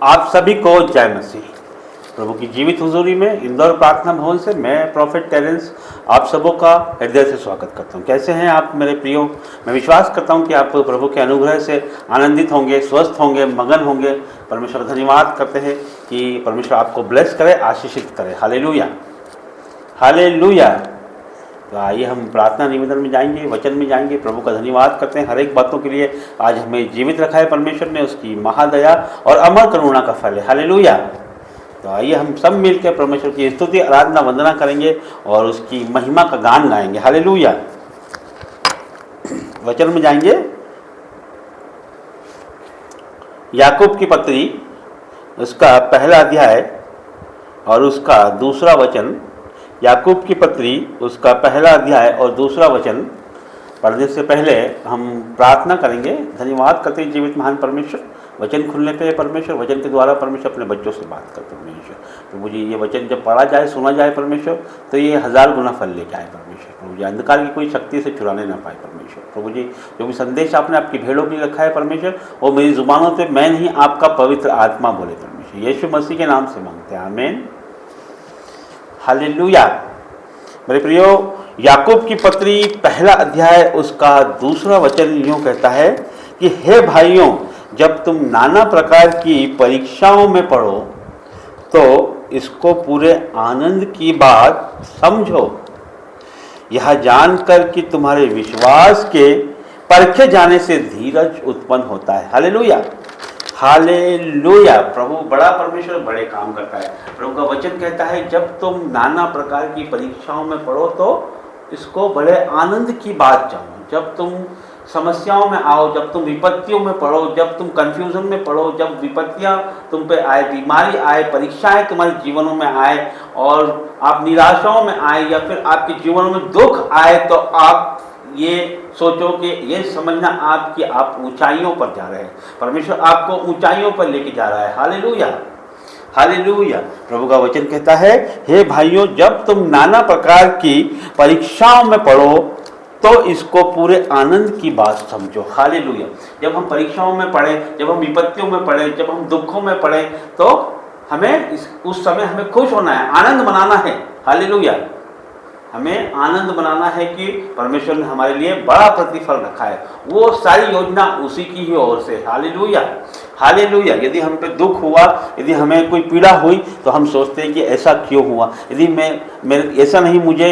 आप सभी को जय मसीह। प्रभु की जीवित हुजूरी में इंदौर प्रार्थना भवन से मैं प्रॉफेट टेरेंस आप सबों का हृदय से स्वागत करता हूं। कैसे हैं आप मेरे प्रियो? मैं विश्वास करता हूं कि आप प्रभु के अनुग्रह से आनंदित होंगे, स्वस्थ होंगे, मगन होंगे। परमेश्वर धन्यवाद करते हैं कि परमेश्वर आपको ब्लेस करे, आशीषित करे। Hallelujah, hallelujah. तो आइए हम प्रार्थना निवेदन में जाएंगे, वचन में जाएंगे। प्रभु का धन्यवाद करते हैं हर एक बातों के लिए। आज हमें जीवित रखा है परमेश्वर ने, उसकी महादया और अमर करुणा का फल है। हालेलुया। तो आइए हम सब मिलकर परमेश्वर की स्तुति, आराधना, वंदना करेंगे और उसकी महिमा का गान गाएंगे। हालेलुया। वचन में जाएंगे। याकूब की पत्री उसका पहला अध्याय और उसका दूसरा वचन। याकूब की पत्री उसका पहला अध्याय और दूसरा वचन पढ़ने से पहले हम प्रार्थना करेंगे। धन्यवाद करते हैं जीवित महान परमेश्वर। वचन खुलने पे परमेश्वर, वचन के द्वारा परमेश्वर अपने बच्चों से बात करते हैं परमेश्वर। तो मुझे ये वचन जब पढ़ा जाए, सुना जाए परमेश्वर, तो ये 1000 गुना फल लेके आए परमेश्वर। प्रभु जी अंधकार की कोई शक्ति से चुराने ना पाए परमेश्वर। प्रभु जी जो भी संदेश आपने आपकी भेड़ों के लिए रखा है परमेश्वर, वो मेरी जुबानों पे मैं नहीं, आपका पवित्र आत्मा बोले परमेश्वर। यीशु मसीह के नाम से मांगते हैं, आमीन। हालेलुया। मेरे प्रियो, याकूब की पत्री पहला अध्याय उसका दूसरा वचन यूँ कहता है कि हे भाइयों, जब तुम नाना प्रकार की परीक्षाओं में पढ़ो तो इसको पूरे आनंद की बात समझो, यह जानकर कि तुम्हारे विश्वास के परखे जाने से धीरज उत्पन्न होता है। Hallelujah, hallelujah. प्रभु बड़ा परमेश्वर बड़े काम करता है। प्रभु का वचन कहता है जब तुम नाना प्रकार की परीक्षाओं में पढ़ो तो इसको बड़े आनंद की बात जानो। जब तुम समस्याओं में आओ, जब तुम विपत्तियों में पढ़ो, जब तुम कंफ्यूजन में पढ़ो, जब विपत्तियां तुम पे आए, बीमारी आए, परीक्षाएं तुम्हारे जीवनों में आए और आप निराशाओं में आए या फिर आपके जीवनों में दुख आए, तो आप ये सोचो कि ये समझना आप ऊंचाइयों पर जा रहे हैं। परमेश्वर आपको ऊंचाइयों पर लेके जा रहा है। Hallelujah, hallelujah. प्रभु का वचन कहता है हे भाइयों, जब तुम नाना प्रकार की परीक्षाओं में पढ़ो तो इसको पूरे आनंद की बात समझो। हालेलुया। जब हम परीक्षाओं में पढ़े, जब हम विपत्तियों में पढ़े, जब हम दुखों में पढ़े, तो हमें उस समय हमें खुश होना है, आनंद मनाना है। हालेलुया। हमें आनंद मनाना है कि परमेश्वर ने हमारे लिए बड़ा प्रतिफल रखा है। वो सारी योजना उसी की ही ओर से। Hallelujah, hallelujah. यदि हम पे दुख हुआ, यदि हमें कोई पीड़ा हुई, तो हम सोचते हैं कि ऐसा क्यों हुआ, यदि मेरे ऐसा नहीं, मुझे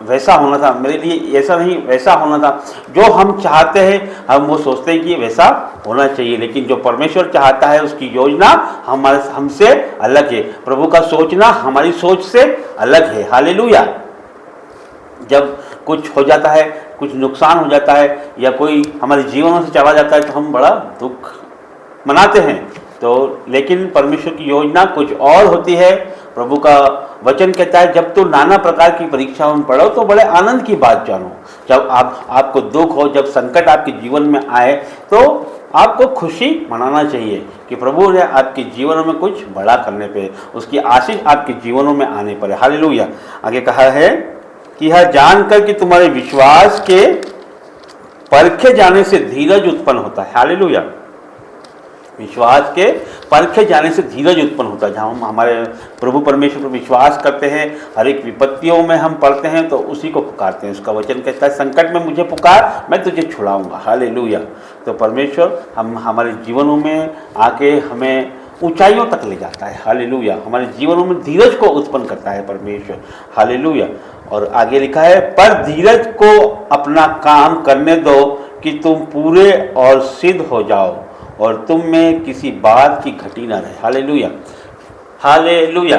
वैसा होना था, मेरे लिए ऐसा नहीं वैसा होना था। जो हम चाहते हैं हम वो सोचते हैं कि वैसा होना चाहिए, लेकिन जो परमेश्वर चाहता है उसकी योजना हमसे अलग है। प्रभु का सोचना हमारी सोच से अलग है। हालेलुया। जब कुछ हो जाता है, कुछ नुकसान हो जाता है या कोई हमारे जीवनों से चला जाता है तो हम बड़ा दुख मनाते हैं, तो लेकिन परमेश्वर की योजना कुछ और होती है। प्रभु का वचन कहता है जब तो नाना प्रकार की परीक्षाओं में पढ़ो तो बड़े आनंद की बात जानो। जब आपको दुख हो, जब संकट आपके जीवन में आए, तो आपको खुशी मनाना चाहिए कि प्रभु ने आपके जीवनों में कुछ बड़ा करने पे, उसकी आशीष आपके जीवनों में आने पर है। हालेलुया। आगे कहा है कि यह जानकर कि तुम्हारे विश्वास के परखे जाने से धीरज उत्पन्न होता है। हालेलुया। विश्वास के परखे जाने से धीरज उत्पन्न होता है। जहाँ हम हमारे प्रभु परमेश्वर पर विश्वास करते हैं, हर एक विपत्तियों में हम पढ़ते हैं तो उसी को पुकारते हैं। उसका वचन कहता है संकट में मुझे पुकार, मैं तुझे छुड़ाऊंगा। हालेलुया। तो परमेश्वर हमारे जीवनों में आके हमें ऊंचाइयों तक ले जाता है। हालेलुया। हमारे जीवनों में धीरज को उत्पन्न करता है परमेश्वर। हालेलुया। और आगे लिखा है पर धीरज को अपना काम करने दो कि तुम पूरे और सिद्ध हो जाओ और तुम में किसी बात की घटी ना रहे। Hallelujah, hallelujah.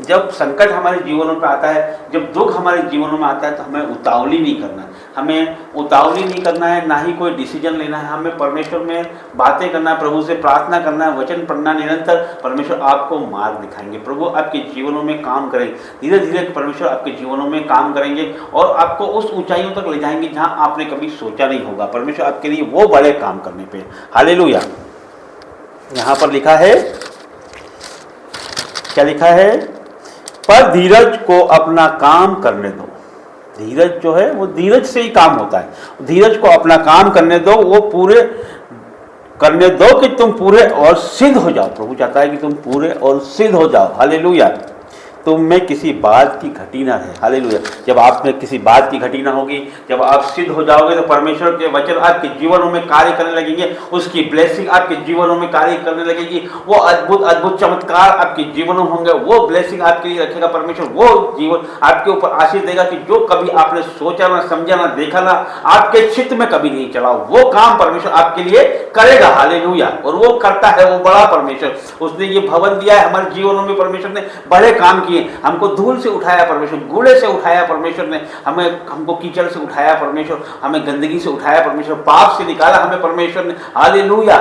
जब संकट हमारे जीवनों पर आता है, जब दुख हमारे जीवनों में आता है, तो हमें उतावली नहीं करना है। हमें उतावली नहीं करना है, ना ही कोई डिसीजन लेना है। हमें परमेश्वर में बातें करना है, प्रभु से प्रार्थना करना है, वचन पढ़ना निरंतर। परमेश्वर आपको मार्ग दिखाएंगे, प्रभु आपके जीवनों में काम करेंगे। धीरे धीरे परमेश्वर आपके जीवनों में काम करेंगे और आपको उस ऊंचाइयों तक ले जाएंगे जहाँ आपने कभी सोचा नहीं होगा। परमेश्वर आपके लिए वो बड़े काम करने पे। हालेलुया। यहाँ पर लिखा है, क्या लिखा है? पर धीरज को अपना काम करने दो। धीरज जो है वो धीरज से ही काम होता है। धीरज को अपना काम करने दो, वो पूरे करने दो कि तुम पूरे और सिद्ध हो जाओ। प्रभु चाहता है कि तुम पूरे और सिद्ध हो जाओ। हालेलुया। तुम में किसी बात की घटी ना रहे। हालेलुया। जब आप में किसी बात की घटी ना होगी, जब आप सिद्ध हो जाओगे तो परमेश्वर के वचन आपके जीवनों में कार्य करने लगेंगे, उसकी ब्लेसिंग आपके जीवनों में कार्य करने लगेगी, वो अद्भुत अद्भुत चमत्कार आपके जीवनों में होंगे, वो ब्लेसिंग आपके लिए रखेगा परमेश्वर, वो जीवन आपके ऊपर आशीष देगा कि जो कभी आपने सोचा ना, समझा ना, देखा ना, आपके चित्त में कभी नहीं चला, वो काम परमेश्वर आपके लिए करेगा। हालेलुया। और वो करता है, वो बड़ा परमेश्वर। उसने ये भवन दिया है हमारे जीवनों में, परमेश्वर ने बड़े काम किए। हमको धूल से उठाया परमेश्वर, कूड़े से उठाया परमेश्वर ने, हमको कीचड़ से उठाया परमेश्वर, हमें गंदगी से उठाया परमेश्वर, पाप से निकाला हमें परमेश्वर ने। हालेलुया।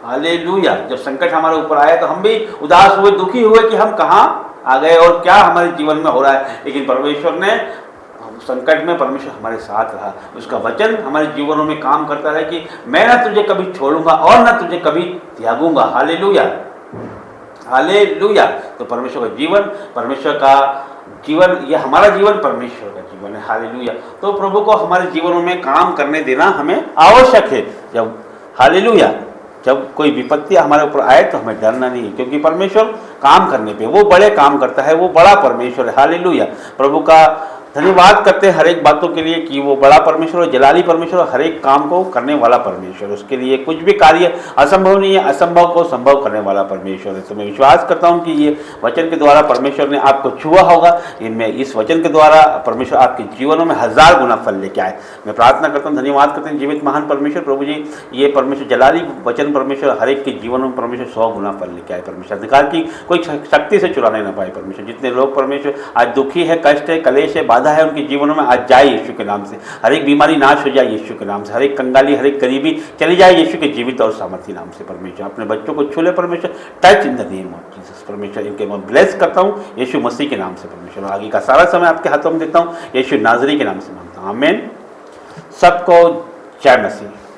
हालेलुया। जब संकट हमारे ऊपर आया तो हम भी उदास हुए, दुखी हुए कि हम कहां आ गए और क्या हमारे जीवन में हो रहा है, लेकिन परमेश्वर ने संकट में परमेश्वर हमारे साथ रहा। उसका वचन हमारे जीवनों में काम करता है कि मैं ना तुझे कभी छोड़ूंगा और ना तुझे कभी त्यागूंगा। हालेलुया। हालेलुया। तो परमेश्वर का जीवन, परमेश्वर का जीवन, ये हमारा जीवन परमेश्वर का जीवन है। हालेलुया। तो प्रभु को हमारे जीवनों में काम करने देना हमें आवश्यक है। जब हालेलुया, जब कोई विपत्ति हमारे ऊपर आए तो हमें डरना नहीं है, क्योंकि परमेश्वर काम करने पे वो बड़े काम करता है, वो बड़ा परमेश्वर है। हालेलुया। प्रभु का धन्यवाद करते हैं हर एक बातों के लिए कि वो बड़ा परमेश्वर, जलाली परमेश्वर, हर एक काम को करने वाला परमेश्वर, उसके लिए कुछ भी कार्य असंभव नहीं है, असंभव को संभव करने वाला परमेश्वर है। तो मैं विश्वास करता हूँ कि ये वचन के द्वारा परमेश्वर ने आपको छुआ होगा। इनमें इस वचन के द्वारा परमेश्वर आपके जीवनों में 1000 गुना फल लेके आए। मैं प्रार्थना करता हूँ, धन्यवाद करते हैं जीवित महान परमेश्वर प्रभु जी, ये परमेश्वर जलाली वचन परमेश्वर हर एक के जीवनों में परमेश्वर 100 गुना फल लेके आए। परमेश्वर अधिकार की कोई शक्ति से चुराने ना पाए परमेश्वर। जितने लोग परमेश्वर आज दुखी है, कष्ट है, कलेश है, बाधा है उनके जीवनों में, आज जाए यीशु के नाम से। हर एक बीमारी नाश हो जाए यीशु के नाम से, हर एक कंगाली, हर एक गरीबी चली जाए यीशु के जीवित और सामर्थी नाम से। परमेश्वर अपने बच्चों को छू ले परमेश्वर, touch in the name of Jesus परमेश्वर। इनके मैं ब्लेस करता हूँ यीशु मसीह के नाम से परमेश्वर। आगे का सारा समय आपके हाथों में देता हूँ, यीशु नाजरी के नाम से मांगता हूँ, आमीन। सबको जय मसीह।